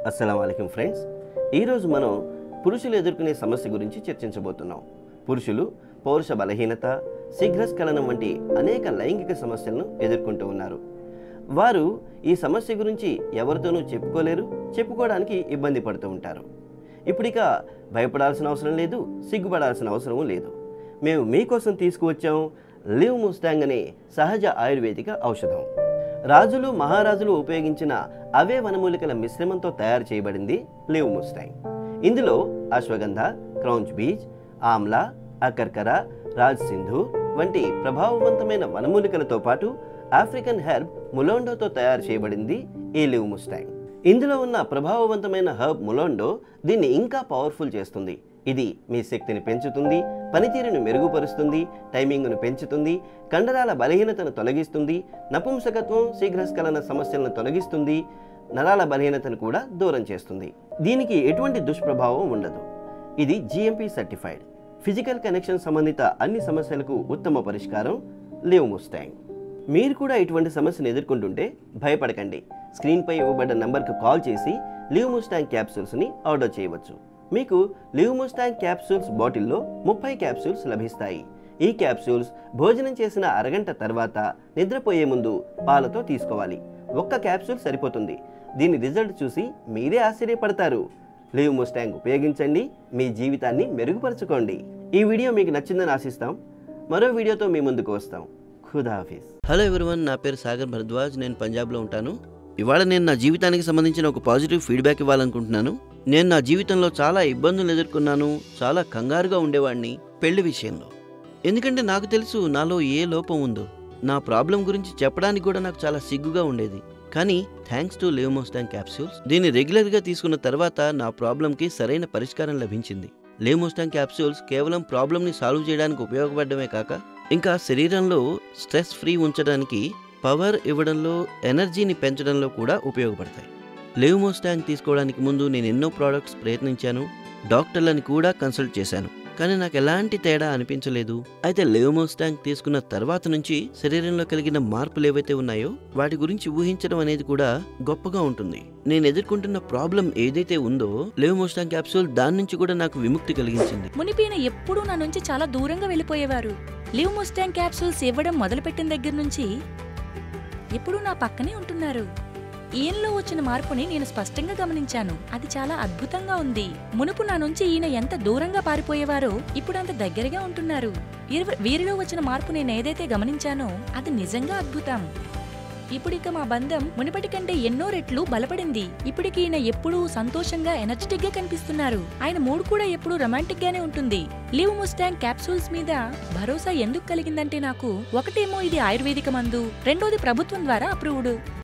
అస్సలాముఅలైకుం friends, ఈరోజు మనం పురుషులు ఎదుర్కొనే సమస్య గురించి చర్చించబోతున్నాం. పురుషులు పౌరుష బలహీనత, శీఘ్రస్ఖలనం వంటి అనేక లైంగిక సమస్యలను ఎదుర్కొంటూ ఉన్నారు. వారు ఈ సమస్య గురించి ఎవరితోనూ చెప్పుకోలేరు, చెప్పుకోవడానికి ఇబ్బంది పడుతూ ఉంటారు. ఇప్పుడిక భయపడాల్సిన అవసరం లేదు, సిగ్గుపడాల్సిన అవసరం లేదు. మేము మీకోసం తీసుకువచ్చాం లివ్ ముస్టాంగ్ అనే సహజ ఆయుర్వేదిక ఔషధం. రాజులు మహారాజులు ఉపయోగించిన అవే వనమూలికల మిశ్రమంతో తయారు చేయబడింది లివ్ ముస్టాంగ్. ఇందులో అశ్వగంధ, క్రౌంచ్ బీజ్, ఆమ్లా, అకర్కర, రాజ్ సింధూర్ వంటి ప్రభావవంతమైన వనమూలికలతో పాటు ఆఫ్రికన్ హెర్బ్ ములోండోతో తయారు చేయబడింది ఈ లివ్ ముస్టాంగ్. ఇందులో ఉన్న ప్రభావవంతమైన హెర్బ్ ములోండో దీన్ని ఇంకా పవర్ఫుల్ చేస్తుంది. ఇది మీ శక్తిని పెంచుతుంది, పనితీరును మెరుగుపరుస్తుంది, టైమింగ్ను పెంచుతుంది, కండరాల బలహీనతను తొలగిస్తుంది, నపుంసకత్వం, శీఘ్రస్ఖలన సమస్యలను తొలగిస్తుంది, నరాల బలహీనతను కూడా దూరం చేస్తుంది. దీనికి ఎటువంటి దుష్ప్రభావం ఉండదు. ఇది GMP సర్టిఫైడ్. ఫిజికల్ కనెక్షన్ సంబంధిత అన్ని సమస్యలకు ఉత్తమ పరిష్కారం లివ్ ముస్టాంగ్. మీరు కూడా ఇటువంటి సమస్యను ఎదుర్కొంటుంటే భయపడకండి. స్క్రీన్పై ఇవ్వబడ్డ నంబర్కు కాల్ చేసి లివ్ ముస్టాంగ్ క్యాప్సూల్స్ని ఆర్డర్ చేయవచ్చు. మీకు లివ్ ముస్టాంగ్ క్యాప్సూల్స్ బాటిల్లో 30 క్యాప్సూల్స్ లభిస్తాయి. ఈ క్యాప్సూల్స్ భోజనం చేసిన అరగంట తర్వాత నిద్రపోయే ముందు పాలతో తీసుకోవాలి. ఒక్క క్యాప్సూల్ సరిపోతుంది. దీని రిజల్ట్ చూసి మీరే ఆశ్చర్యపడతారు. లివ్ ముస్టాంగ్ ఉపయోగించండి, మీ జీవితాన్ని మెరుగుపరచుకోండి. ఈ వీడియో మీకు నచ్చిందని ఆశిస్తాం. మరో వీడియోతో మీ ముందుకు వస్తాం. ఖుదా హాఫిజ్. హలో ఎవ్రీవన్, నా పేరు సాగర్ భరద్వాజ్. నేను పంజాబ్లో ఉంటాను. ఇవాళ నేను నా జీవితానికి సంబంధించిన ఒక పాజిటివ్ ఫీడ్బ్యాక్ ఇవ్వాలనుకుంటున్నాను. నేను నా జీవితంలో చాలా ఇబ్బందులు ఎదుర్కొన్నాను. చాలా కంగారుగా ఉండేవాడిని పెళ్లి విషయంలో. ఎందుకంటే నాకు తెలుసు నాలో ఏ లోపం ఉందో. నా ప్రాబ్లం గురించి చెప్పడానికి కూడా నాకు చాలా సిగ్గుగా ఉండేది. కానీ thanks to live Mustang capsules, దీన్ని రెగ్యులర్గా తీసుకున్న తర్వాత నా ప్రాబ్లంకి సరైన పరిష్కారం లభించింది. లివ్ ముస్టాంగ్ క్యాప్సూల్స్ కేవలం ప్రాబ్లంని సాల్వ్ చేయడానికి ఉపయోగపడమే కాక ఇంకా శరీరంలో స్ట్రెస్ ఫ్రీ ఉంచడానికి, పవర్ ఇవ్వడంలో, ఎనర్జీని పెంచడంలో కూడా ఉపయోగపడతాయి. లివ్ ముస్టాంగ్ తీసుకోవడానికి ముందు నేను ఎన్నో ప్రోడక్ట్స్ ప్రయత్నించాను, డాక్టర్లని కూడా కన్సల్ట్ చేశాను. కానీ నాకు ఎలాంటి తేడా అనిపించలేదు. అయితే లివ్ ముస్టాంగ్ తీసుకున్న తర్వాత నుంచి శరీరంలో కలిగిన మార్పులు ఏవైతే ఉన్నాయో వాటి గురించి ఊహించడం అనేది కూడా గొప్పగా ఉంటుంది. నేను ఎదుర్కొంటున్న ప్రాబ్లం ఏదైతే ఉందో లివ్ ముస్టాంగ్ క్యాప్సూల్ దాని నుంచి కూడా నాకు విముక్తి కలిగించింది. మునిపైన ఎప్పుడూ నా నుంచి చాలా దూరంగా వెళ్ళిపోయేవారు. లివ్ ముస్టాంగ్ క్యాప్సూల్స్ ఇవ్వడం మొదలుపెట్టిన దగ్గర నుంచి ఎప్పుడూ నా పక్కనే ఉంటున్నారు. ఈయనలో వచ్చిన మార్పుని నేను స్పష్టంగా గమనించాను. అది చాలా అద్భుతంగా ఉంది. మునుపు నా నుంచి ఈయన ఎంత దూరంగా పారిపోయేవారో ఇప్పుడు అంత దగ్గరగా ఉంటున్నారు. వీరిలో వచ్చిన మార్పు నేను ఏదైతే గమనించానో అది నిజంగా అద్భుతం. ఇప్పుడిక మా బంధం మునుపటి కంటే ఎన్నో రెట్లు బలపడింది. ఇప్పటికి ఈయన ఎప్పుడూ సంతోషంగా, ఎనర్జెటిక్ గా కనిపిస్తున్నారు. ఆయన మూడ్ కూడా ఎప్పుడూ రొమాంటిక్ గానే ఉంటుంది. లివ్ ముస్టాంగ్ క్యాప్సూల్స్ మీద భరోసా ఎందుకు కలిగిందంటే నాకు ఒకటేమో ఇది ఆయుర్వేదిక మందు, రెండోది ప్రభుత్వం ద్వారా అప్రూవ్డ్.